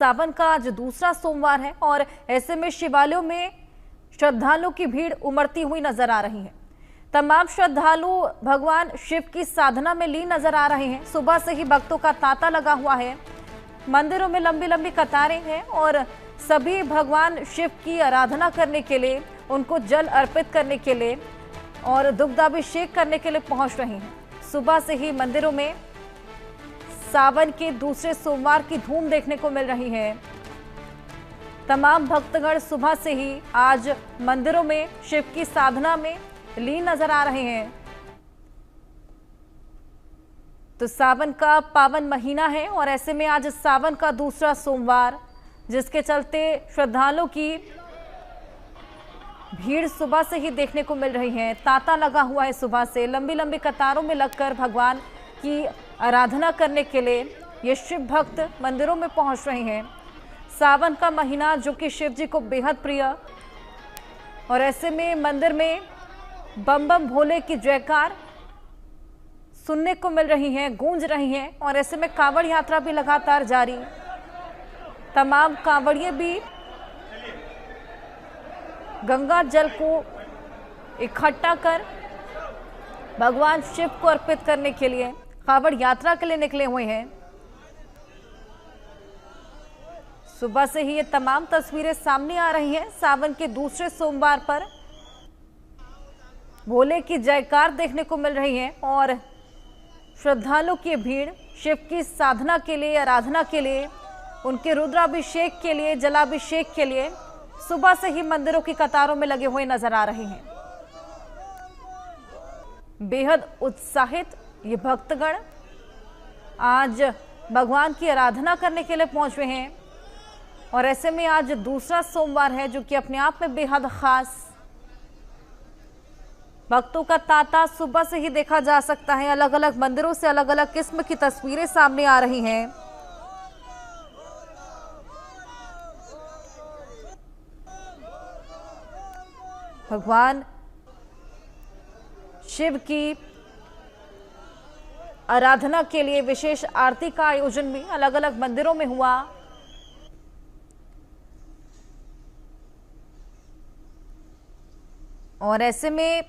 सावन का आज दूसरा सोमवार है और ऐसे में शिवालयों में श्रद्धालुओं की भीड़ उमड़ती हुई नजर आ रही है। तमाम श्रद्धालु भगवान शिव की साधना में लीन नजर आ रहे हैं। सुबह से ही भक्तों का तांता लगा हुआ है। मंदिरों में लंबी लंबी कतारें हैं और सभी भगवान शिव की आराधना करने के लिए, उनको जल अर्पित करने के लिए और दुग्धाभिषेक करने के लिए पहुंच रहे हैं। सुबह से ही मंदिरों में सावन के दूसरे सोमवार की धूम देखने को मिल रही है। तमाम भक्तगण सुबह से ही आज मंदिरों में शिव की साधना में लीन नजर आ रहे हैं। तो सावन का पावन महीना है और ऐसे में आज सावन का दूसरा सोमवार, जिसके चलते श्रद्धालुओं की भीड़ सुबह से ही देखने को मिल रही है। तांता लगा हुआ है। सुबह से लंबी लंबी कतारों में लगकर भगवान की आराधना करने के लिए ये शिव भक्त मंदिरों में पहुंच रहे हैं। सावन का महीना जो कि शिव जी को बेहद प्रिय, और ऐसे में मंदिर में बम बम भोले की जयकार सुनने को मिल रही है, गूंज रही है। और ऐसे में कांवड़ यात्रा भी लगातार जारी। तमाम कांवड़िए भी गंगा जल को इकट्ठा कर भगवान शिव को अर्पित करने के लिए कांवड़ यात्रा के लिए निकले हुए हैं। सुबह से ही ये तमाम तस्वीरें सामने आ रही हैं। सावन के दूसरे सोमवार पर भोले की जयकार देखने को मिल रही है और श्रद्धालुओं की भीड़ शिव की साधना के लिए, आराधना के लिए, उनके रुद्राभिषेक के लिए, जलाभिषेक के लिए सुबह से ही मंदिरों की कतारों में लगे हुए नजर आ रहे हैं। बेहद उत्साहित ये भक्तगण आज भगवान की आराधना करने के लिए पहुंचे हैं। और ऐसे में आज दूसरा सोमवार है जो कि अपने आप में बेहद खास। भक्तों का तांता सुबह से ही देखा जा सकता है। अलग अलग मंदिरों से अलग अलग किस्म की तस्वीरें सामने आ रही हैं। भगवान शिव की आराधना के लिए विशेष आरती का आयोजन भी अलग अलग मंदिरों में हुआ। और ऐसे में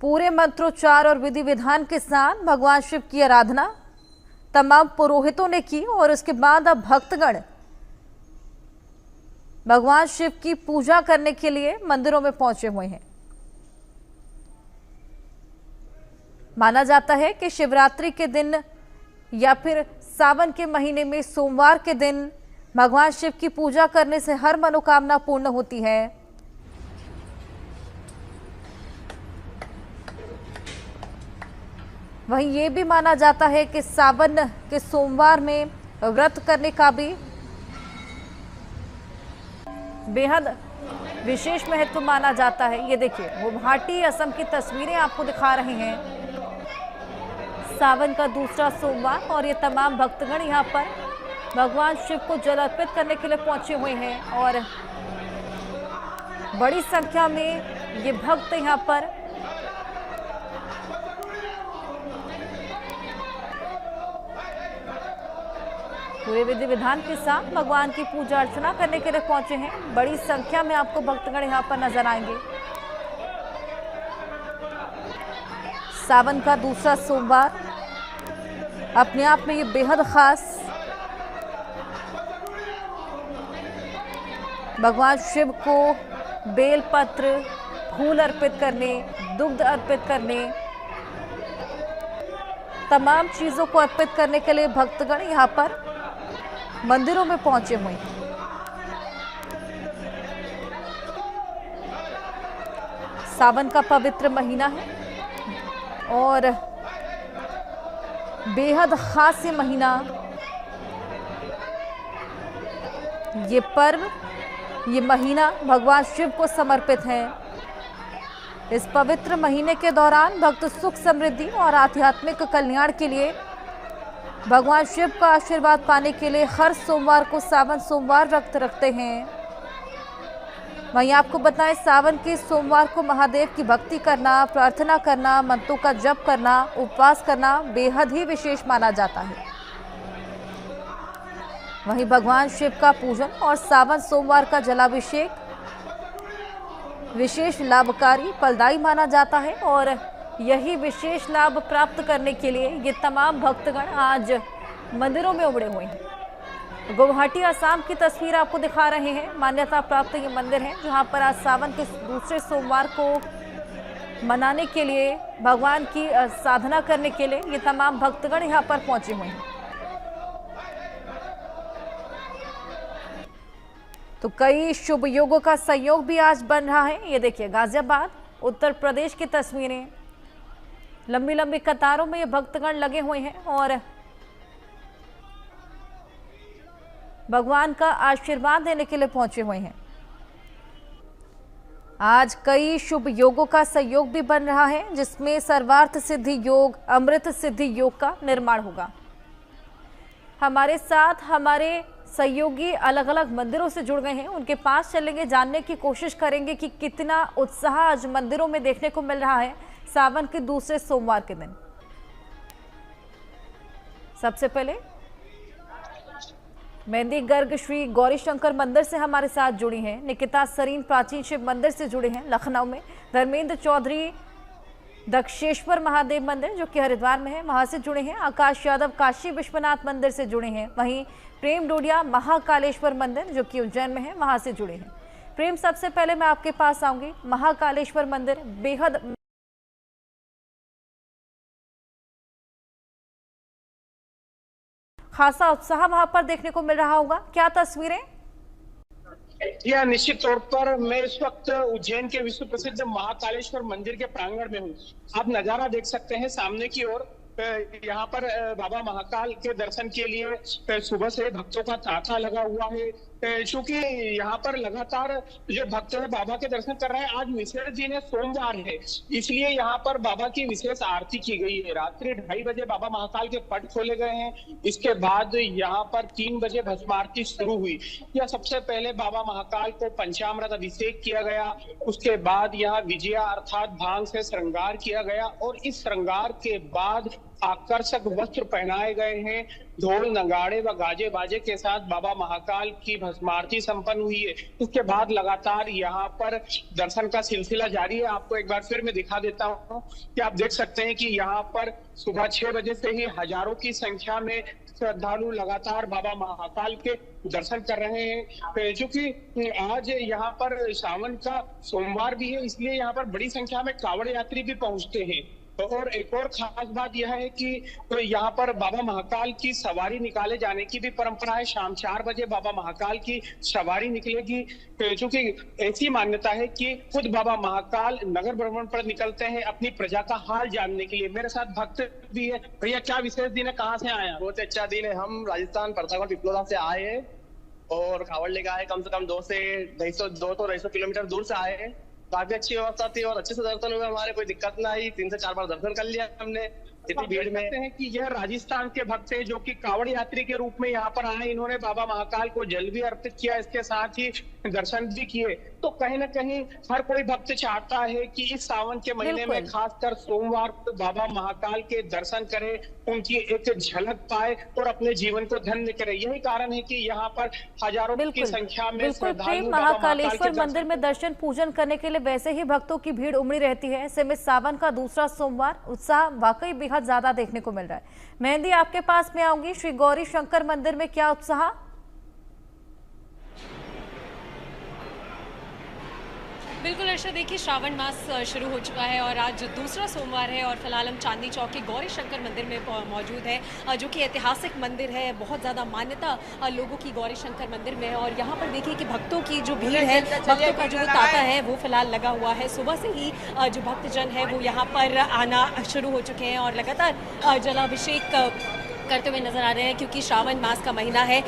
पूरे मंत्रोच्चार और विधि विधान के साथ भगवान शिव की आराधना तमाम पुरोहितों ने की और उसके बाद अब भक्तगण भगवान शिव की पूजा करने के लिए मंदिरों में पहुंचे हुए हैं। माना जाता है कि शिवरात्रि के दिन या फिर सावन के महीने में सोमवार के दिन भगवान शिव की पूजा करने से हर मनोकामना पूर्ण होती है। वहीं ये भी माना जाता है कि सावन के सोमवार में व्रत करने का भी बेहद विशेष महत्व माना जाता है। ये देखिए, वो गुवाहाटी असम की तस्वीरें आपको दिखा रहे हैं। सावन का दूसरा सोमवार और ये तमाम भक्तगण यहाँ पर भगवान शिव को जल अर्पित करने के लिए पहुंचे हुए हैं और बड़ी संख्या में ये भक्त यहाँ पर पूरे विधि विधान के साथ भगवान की पूजा अर्चना करने के लिए पहुंचे हैं। बड़ी संख्या में आपको भक्तगण यहाँ पर नजर आएंगे। सावन का दूसरा सोमवार अपने आप में ये बेहद खास। भगवान शिव को बेलपत्र, फूल अर्पित करने, दुग्ध अर्पित करने, तमाम चीजों को अर्पित करने के लिए भक्तगण यहाँ पर मंदिरों में पहुंचे हुए हैं। सावन का पवित्र महीना है और बेहद खास ये महीना, ये पर्व, ये महीना भगवान शिव को समर्पित है। इस पवित्र महीने के दौरान भक्त सुख, समृद्धि और आध्यात्मिक कल्याण के लिए भगवान शिव का आशीर्वाद पाने के लिए हर सोमवार को सावन सोमवार व्रत रखते हैं। वहीं आपको बताएं, सावन के सोमवार को महादेव की भक्ति करना, प्रार्थना करना, मंत्रों का जप करना, उपवास करना बेहद ही विशेष माना जाता है। वहीं भगवान शिव का पूजन और सावन सोमवार का जलाभिषेक विशेष लाभकारी फलदायी माना जाता है और यही विशेष लाभ प्राप्त करने के लिए ये तमाम भक्तगण आज मंदिरों में उमड़े हुए हैं। गुवाहाटी असम की तस्वीर आपको दिखा रहे हैं। मान्यता प्राप्त ये मंदिर है जहां पर आज सावन के दूसरे सोमवार को मनाने के लिए, भगवान की साधना करने के लिए ये तमाम भक्तगण यहां पर पहुंचे हुए हैं। तो कई शुभ योगों का संयोग भी आज बन रहा है। ये देखिए गाजियाबाद उत्तर प्रदेश की तस्वीरें, लंबी लंबी कतारों में ये भक्तगण लगे हुए हैं और भगवान का आशीर्वाद देने के लिए पहुंचे हुए हैं। आज कई शुभ योगों का संयोग भी बन रहा है जिसमें सर्वार्थ सिद्धि योग, अमृत सिद्धि योग का निर्माण होगा। हमारे साथ हमारे सहयोगी अलग अलग मंदिरों से जुड़ गए हैं, उनके पास चलेंगे, जानने की कोशिश करेंगे कि कितना उत्साह आज मंदिरों में देखने को मिल रहा है सावन के दूसरे सोमवार के दिन। सबसे पहले मेहंदी गर्ग श्री गौरी शंकर मंदिर से हमारे साथ जुड़ी हैं निकिता सरीन, प्राचीन शिव मंदिर से जुड़े हैं लखनऊ में। धर्मेंद्र चौधरी दक्षेश्वर महादेव मंदिर जो कि हरिद्वार में है, वहां से जुड़े हैं। आकाश यादव काशी विश्वनाथ मंदिर से जुड़े हैं। वहीं प्रेम डोडिया महाकालेश्वर मंदिर जो कि उज्जैन में है, वहां से जुड़े हैं। प्रेम, सबसे पहले मैं आपके पास आऊंगी। महाकालेश्वर मंदिर बेहद खासा उत्साह वहां पर देखने को मिल रहा होगा, क्या तस्वीरें? या निश्चित तौर पर मैं इस वक्त उज्जैन के विश्व प्रसिद्ध महाकालेश्वर मंदिर के प्रांगण में हूँ। आप नजारा देख सकते हैं सामने की ओर। यहाँ पर बाबा महाकाल के दर्शन के लिए सुबह से भक्तों का तांता लगा हुआ है। चूंकि यहाँ पर लगातार जो भक्त है बाबा के दर्शन कर रहे हैं, आज विशेष दिन है, सोमवार है, इसलिए यहाँ पर बाबा की विशेष आरती की गई है। रात्रि 2:30 बजे बाबा महाकाल के पट खोले गए हैं। इसके बाद यहाँ पर 3 बजे भस्म आरती शुरू हुई। यह सबसे पहले बाबा महाकाल को पंचामृत अभिषेक किया गया। उसके बाद यहाँ विजया अर्थात भांग से श्रृंगार किया गया और इस श्रृंगार के बाद आकर्षक वस्त्र पहनाए गए हैं। ढोल नगाड़े व गाजे बाजे के साथ बाबा महाकाल की भस्मारती संपन्न हुई है। इसके बाद लगातार यहाँ पर दर्शन का सिलसिला जारी है। आपको एक बार फिर मैं दिखा देता हूँ कि आप देख सकते हैं कि यहाँ पर सुबह 6 बजे से ही हजारों की संख्या में श्रद्धालु लगातार बाबा महाकाल के दर्शन कर रहे हैं। क्योंकि आज यहाँ पर सावन का सोमवार भी है, इसलिए यहाँ पर बड़ी संख्या में कांवड़ यात्री भी पहुंचते हैं। और एक और खास बात यह है कि यहाँ पर बाबा महाकाल की सवारी निकाले जाने की भी परंपरा है। शाम 4 बजे बाबा महाकाल की सवारी निकलेगी। क्योंकि ऐसी मान्यता है कि खुद बाबा महाकाल नगर भ्रमण पर निकलते हैं अपनी प्रजा का हाल जानने के लिए। मेरे साथ भक्त भी है। भैया, क्या विशेष दिन है, कहाँ से आए? बहुत अच्छा दिन है। हम राजस्थान परसागढ़ पिपलोरा से आए हैं और कावड़ लेकर आए। कम से कम 200 से 250 किलोमीटर दूर से आए हैं। काफी अच्छी व्यवस्था थी और अच्छे से दर्शन हुए हमारे, कोई दिक्कत ना आई। 3 से 4 बार दर्शन कर लिया हमने इतनी भीड़ में। हैं कि यह राजस्थान के भक्त हैं जो कि कांवड़ यात्री के रूप में यहाँ पर आए। इन्होंने बाबा महाकाल को जल भी अर्पित किया, इसके साथ ही दर्शन भी किए। तो कहीं ना कहीं हर कोई भक्त चाहता है कि इस सावन के महीने में खासकर सोमवार को बाबा महाकाल के दर्शन करे, उनकी एक झलक पाए और अपने जीवन को धन्य करे। यही कारण है कि यहाँ पर हजारों की संख्या में श्रद्धालु महाकालेश्वर मंदिर में दर्शन पूजन करने के लिए वैसे ही भक्तों की भीड़ उमड़ी रहती है। ऐसे में सावन का दूसरा सोमवार उत्साह वाकई बेहद ज्यादा देखने को मिल रहा है। मेहंदी, आपके पास में आऊंगी। श्री गौरी शंकर मंदिर में क्या उत्साह? बिल्कुल अर्षा, देखिए श्रावण मास शुरू हो चुका है और आज दूसरा सोमवार है और फिलहाल हम चांदनी चौक के गौरी शंकर मंदिर में मौजूद है जो कि ऐतिहासिक मंदिर है। बहुत ज़्यादा मान्यता लोगों की गौरी शंकर मंदिर में है और यहाँ पर देखिए कि भक्तों की जो भीड़ है, भक्तों का जो तांता है वो फिलहाल लगा हुआ है। सुबह से ही जो भक्तजन है वो यहाँ पर आना शुरू हो चुके हैं और लगातार जलाभिषेक करते हुए नजर आ रहे हैं क्योंकि श्रावण मास का महीना है,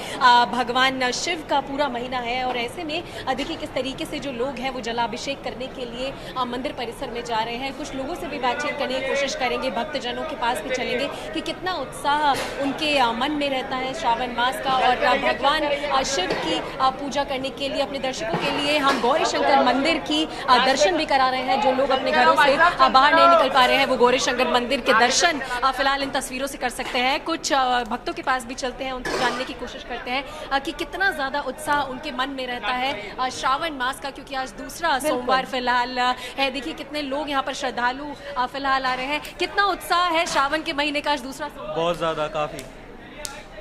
भगवान शिव का पूरा महीना है। और ऐसे में देखिए किस तरीके से जो लोग हैं वो जलाभिषेक करने के लिए मंदिर परिसर में जा रहे हैं। कुछ लोगों से भी बातचीत करने की कोशिश करेंगे, भक्तजनों के पास भी चलेंगे कि कितना उत्साह उनके मन में रहता है श्रावण मास का। और भगवान शिव की पूजा करने के लिए अपने दर्शकों के लिए हम गौरी शंकर मंदिर की दर्शन भी करा रहे हैं। जो लोग अपने घरों से बाहर नहीं निकल पा रहे हैं वो गौरी शंकर मंदिर के दर्शन फिलहाल इन तस्वीरों से कर सकते हैं। कुछ कुछ भक्तों के पास भी चलते हैं, उनसे जानने की कोशिश करते हैं कि कितना ज़्यादा उत्साह उनके मन में रहता है श्रावण मास का, क्योंकि आज दूसरा सोमवार फिलहाल है। देखिए कितने लोग यहाँ पर श्रद्धालु फिलहाल आ रहे हैं, कितना उत्साह है श्रावण के महीने का आज दूसरा सोमवार। बहुत ज़्यादा, काफ़ी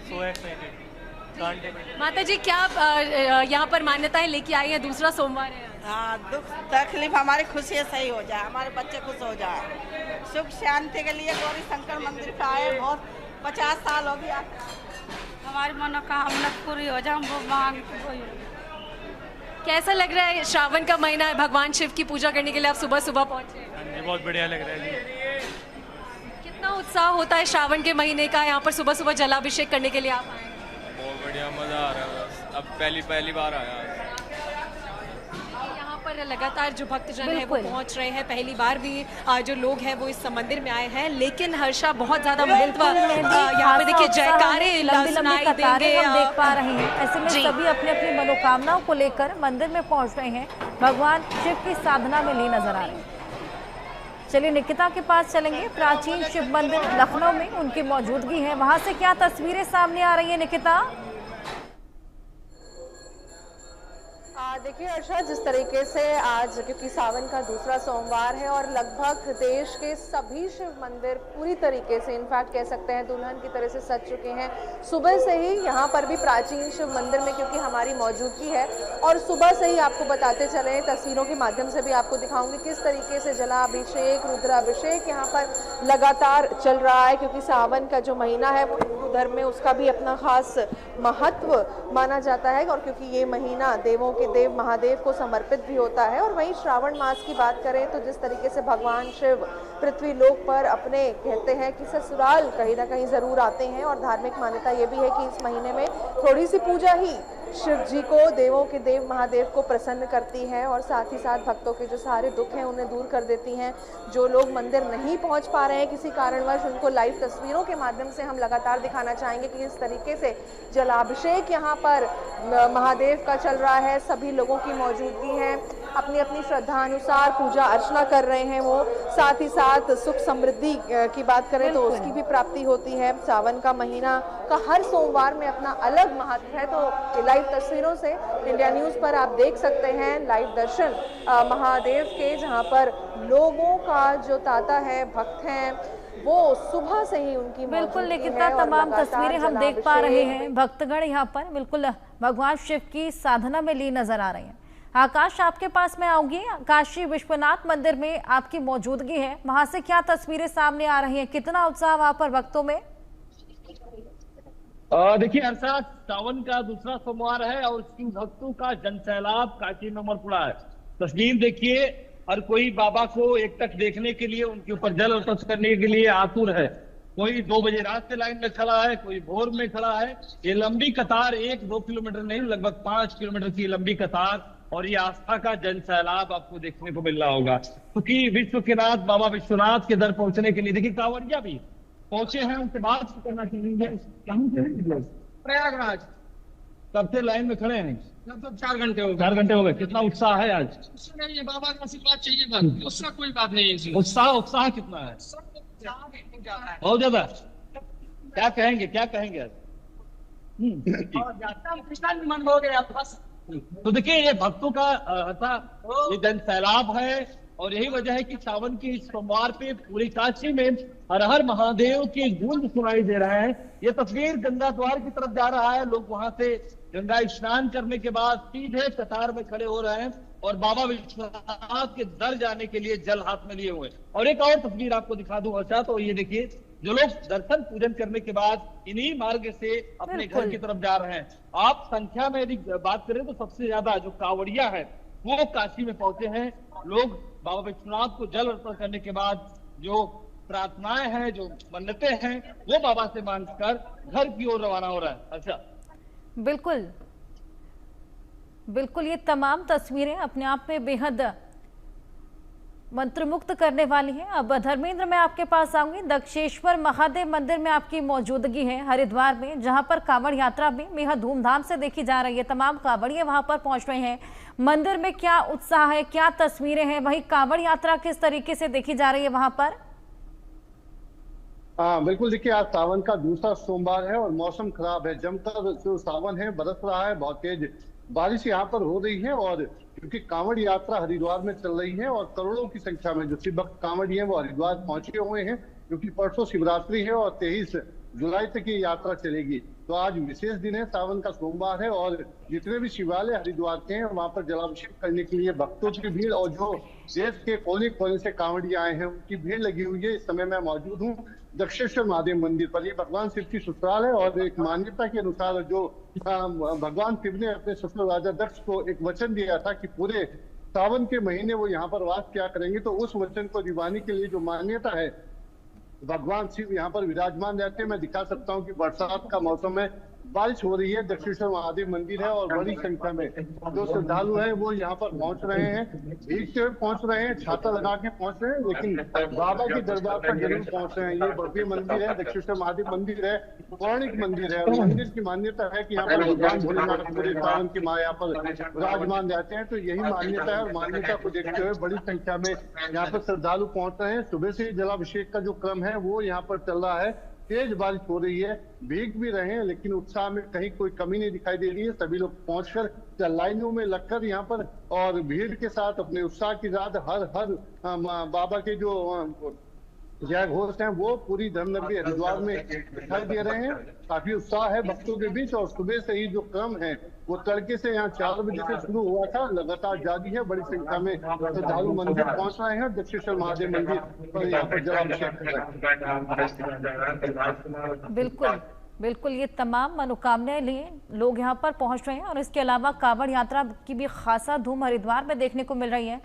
सो एक्साइटेड। माता जी क्या यहाँ पर मान्यताएं लेके आई हैं, दूसरा सोमवार है। हाँ, दुख तकलीफ हमारी खुशी सही हो जाए, हमारे बच्चे खुश हो जाए, सुख शांति के लिए गौरी शंकर मंदिर पे आए। बहुत 50 साल हो गया, हमारी मनोकामना पूरी हो जाए, हम वो मांग। कैसा लग रहा है, श्रावण का महीना है, भगवान शिव की पूजा करने के लिए आप सुबह सुबह पहुंचे? हाँ जी, बहुत बढ़िया लग रहा है जी। कितना उत्साह होता है श्रावण के महीने का, यहाँ पर सुबह सुबह जलाभिषेक करने के लिए आप आए? बहुत बढ़िया, मज़ा आ रहा है। बस अब पहली बार आया। यहाँ पर लगातार जो भक्तजन है वो पहुंच रहे हैं, पहली बार भी जो लोग हैं वो इस मंदिर में आए हैं, लेकिन हर्षा बहुत ज्यादा महत्व यहाँ पे देखिए जयकारे सुनाई देंगे, हम देख पा रहे हैं। ऐसे में सभी अपनी अपनी मनोकामनाओं को लेकर मंदिर में पहुंच रहे हैं, भगवान शिव की साधना में लीन नजर आ रहे हैं। चलिए निकिता के पास चलेंगे, प्राचीन शिव मंदिर लखनऊ में उनकी मौजूदगी है, वहां से क्या तस्वीरें सामने आ रही है निकिता? देखिए अर्षा, जिस तरीके से आज क्योंकि सावन का दूसरा सोमवार है और लगभग देश के सभी शिव मंदिर पूरी तरीके से, इनफैक्ट कह सकते हैं दुल्हन की तरह से सज चुके हैं। सुबह से ही यहाँ पर भी प्राचीन शिव मंदिर में क्योंकि हमारी मौजूदगी है और सुबह से ही आपको बताते चले, तस्वीरों के माध्यम से भी आपको दिखाऊंगी किस तरीके से जलाभिषेक, रुद्राभिषेक यहाँ पर लगातार चल रहा है, क्योंकि सावन का जो महीना है वो हिंदू धर्म में उसका भी अपना खास महत्व माना जाता है, और क्योंकि ये महीना देवों के देव महादेव को समर्पित भी होता है। और वहीं श्रावण मास की बात करें तो जिस तरीके से भगवान शिव पृथ्वी लोक पर अपने कहते हैं कि ससुराल कहीं ना कहीं जरूर आते हैं, और धार्मिक मान्यता ये भी है कि इस महीने में थोड़ी सी पूजा ही शिव जी को, देवों के देव महादेव को प्रसन्न करती है और साथ ही साथ भक्तों के जो सारे दुख हैं उन्हें दूर कर देती हैं। जो लोग मंदिर नहीं पहुंच पा रहे हैं किसी कारणवश, उनको लाइव तस्वीरों के माध्यम से हम लगातार दिखाना चाहेंगे कि इस तरीके से जलाभिषेक यहाँ पर महादेव का चल रहा है। सभी लोगों की मौजूदगी है, अपनी अपनी श्रद्धा अनुसार पूजा अर्चना कर रहे हैं वो। साथ ही साथ सुख समृद्धि की बात करें तो उसकी भी प्राप्ति होती है। सावन का महीना का हर सोमवार में अपना अलग महत्व है। तो लाइव तस्वीरों से इंडिया न्यूज पर आप देख सकते हैं लाइव दर्शन महादेव के, जहां पर लोगों का जो तांता है, भक्त हैं, वो सुबह से ही उनकी बिल्कुल निकिता, तमाम तस्वीरें हम देख पा रहे हैं। भक्तगण यहाँ पर बिल्कुल भगवान शिव की साधना में लीन नजर आ रहे हैं। आकाश, आपके पास मैं आऊंगी, काशी विश्वनाथ मंदिर में आपकी मौजूदगी है, वहां से क्या तस्वीरें सामने आ रही हैं, कितना उत्साह वहां पर भक्तों में? देखिए हर्षा, सावन का दूसरा सोमवार है और शिव भक्तों का जनसैलाब काशी में उमड़ पड़ा है। तस्वीर देखिए, हर कोई बाबा को एकटक देखने के लिए, उनके ऊपर जल अर्पित करने के लिए आतुर है। कोई 2 बजे रात से लाइन में खड़ा है, कोई भोर में खड़ा है। ये लंबी कतार 1-2 किलोमीटर नहीं, लगभग 5 किलोमीटर की लंबी कतार, और ये आस्था का जनसैलाब आपको देखने को मिल रहा होगा। क्योंकि विश्व के नाथ बाबा विश्वनाथ के दर पहुंचने के लिए देखिए कांवड़िया भी पहुंचे हैं, उनसे बात करना चाहेंगे। कहाँ से? प्रयागराज। कब से लाइन में खड़े हैं? लगभग 4 घंटे हो गए। 4 घंटे हो गए। कितना उत्साह है आज? नहीं, ये बाबा का आशीर्वाद चाहिए, बस उसका कोई बात नहीं है। उत्साह कितना है? बहुत ज्यादा। क्या कहेंगे आज? मन हो गया बस। तो देखिए, ये भक्तों का ये जनसैलाब है, और यही वजह है कि सावन के इस सोमवार पे पूरी काशी में हर हर महादेव के गूंज सुनाई दे रहे हैं। ये तस्वीर गंगा द्वार की तरफ जा रहा है, लोग वहां से गंगा स्नान करने के बाद सीधे कतार में खड़े हो रहे हैं और बाबा विश्वनाथ के दर जाने के लिए जल हाथ में लिए हुए। और एक और तस्वीर आपको दिखा दूं अच्छा, तो ये देखिए, जो लोग दर्शन पूजन करने के बाद इन्हीं मार्ग से अपने घर की तरफ जा रहे हैं। आप संख्या में यदि बात करें तो सबसे ज्यादा जो कांवड़िया है वो काशी में पहुंचे हैं। लोग बाबा विश्वनाथ को जल अर्पण करने के बाद जो प्रार्थनाएं हैं, जो मन्नतें हैं, वो बाबा से मांगकर घर की ओर रवाना हो रहा है। अच्छा, बिल्कुल ये तमाम तस्वीरें अपने आप में बेहद मंत्रमुग्ध करने वाली हैं। अब धर्मेंद्र, मैं आपके पास आऊंगी। दक्षेश्वर महादेव मंदिर में आपकी मौजूदगी है हरिद्वार में, जहां पर कांवड़ यात्रा भी बेहद धूमधाम से देखी जा रही है। तमाम कांवड़िए वहां पर पहुंच रहे हैं। मंदिर में क्या उत्साह है, क्या तस्वीरें हैं, वही कांवड़ यात्रा किस तरीके से देखी जा रही है वहां पर? हाँ बिल्कुल, देखिए आज सावन का दूसरा सोमवार है और मौसम खराब है, जमकर जो सावन है बरस रहा है, बहुत तेज बारिश यहाँ पर हो रही है। और क्योंकि कांवड़ यात्रा हरिद्वार में चल रही है और करोड़ों की संख्या में जो शिव भक्त कांवड़ी हैं वो हरिद्वार पहुंचे हुए हैं, क्योंकि परसों शिवरात्रि है और 23 जुलाई तक ये यात्रा चलेगी। तो आज विशेष दिन है, सावन का सोमवार है और जितने भी शिवालय हरिद्वार के हैं वहां पर जलाभिषेक करने के लिए भक्तों की भीड़ और जो देश के कोने कोने से कांवड़ी आए हैं उनकी भीड़ लगी हुई है। इस समय मैं मौजूद हूँ दक्षेश्वर महादेव मंदिर पर। ये भगवान शिव की ससुराल है और एक मान्यता के अनुसार जो भगवान शिव ने अपने ससुर राजा दक्ष को एक वचन दिया था कि पूरे सावन के महीने वो यहाँ पर वास किया करेंगे, तो उस वचन को निभाने के लिए जो मान्यता है भगवान शिव यहाँ पर विराजमान रहते हैं। मैं दिखा सकता हूँ कि बरसात का मौसम है, बारिश हो रही है, दक्षेश्वर महादेव मंदिर है और बड़ी संख्या में जो श्रद्धालु हैं वो यहाँ पर पहुंच रहे हैं, भीगते हुए पहुंच रहे हैं, छाता लगा के पहुंच रहे हैं, लेकिन बाबा के दरबार पर जरूर पहुंच रहे हैं। ये भव्य मंदिर है, दक्षेश्वर महादेव मंदिर है, पौराणिक मंदिर है और मंदिर की मान्यता है कि यहाँ पर भगवान भोलेनाथ पूरे सावन की माँ यहाँ पर विराजमान रहते हैं। तो यही मान्यता है और मान्यता को देखते हुए बड़ी संख्या में यहाँ पर श्रद्धालु पहुंच रहे हैं। सुबह से जलाभिषेक का जो क्रम है वो यहाँ पर चल रहा है, तेज बारिश हो रही है, भीग भी रहे हैं, लेकिन उत्साह में कहीं कोई कमी नहीं दिखाई दे रही है। सभी लोग पहुंचकर लाइनों में लगकर यहाँ पर और भीड़ के साथ अपने उत्साह के साथ हर हर बाबा के जो जय घोष हैं वो पूरी धर्मनगरी हरिद्वार में दिखाई दे रहे हैं। काफी उत्साह है भक्तों के बीच और सुबह से ही जो क्रम है वो तड़के से यहाँ 4 बजे से शुरू हुआ था, लगातार जारी है। बड़ी संख्या में श्रद्धालु मंदिर पहुंच रहे हैं, दक्षेश्वर महादेव मंदिर पर यहाँ पर जलाभिषेक कर रहे हैं। बिल्कुल बिल्कुल, ये तमाम मनोकामनाएं लिए लोग यहाँ पर पहुंच रहे हैं और इसके अलावा कांवड़ यात्रा की भी खासा धूम हरिद्वार में देखने को मिल रही है।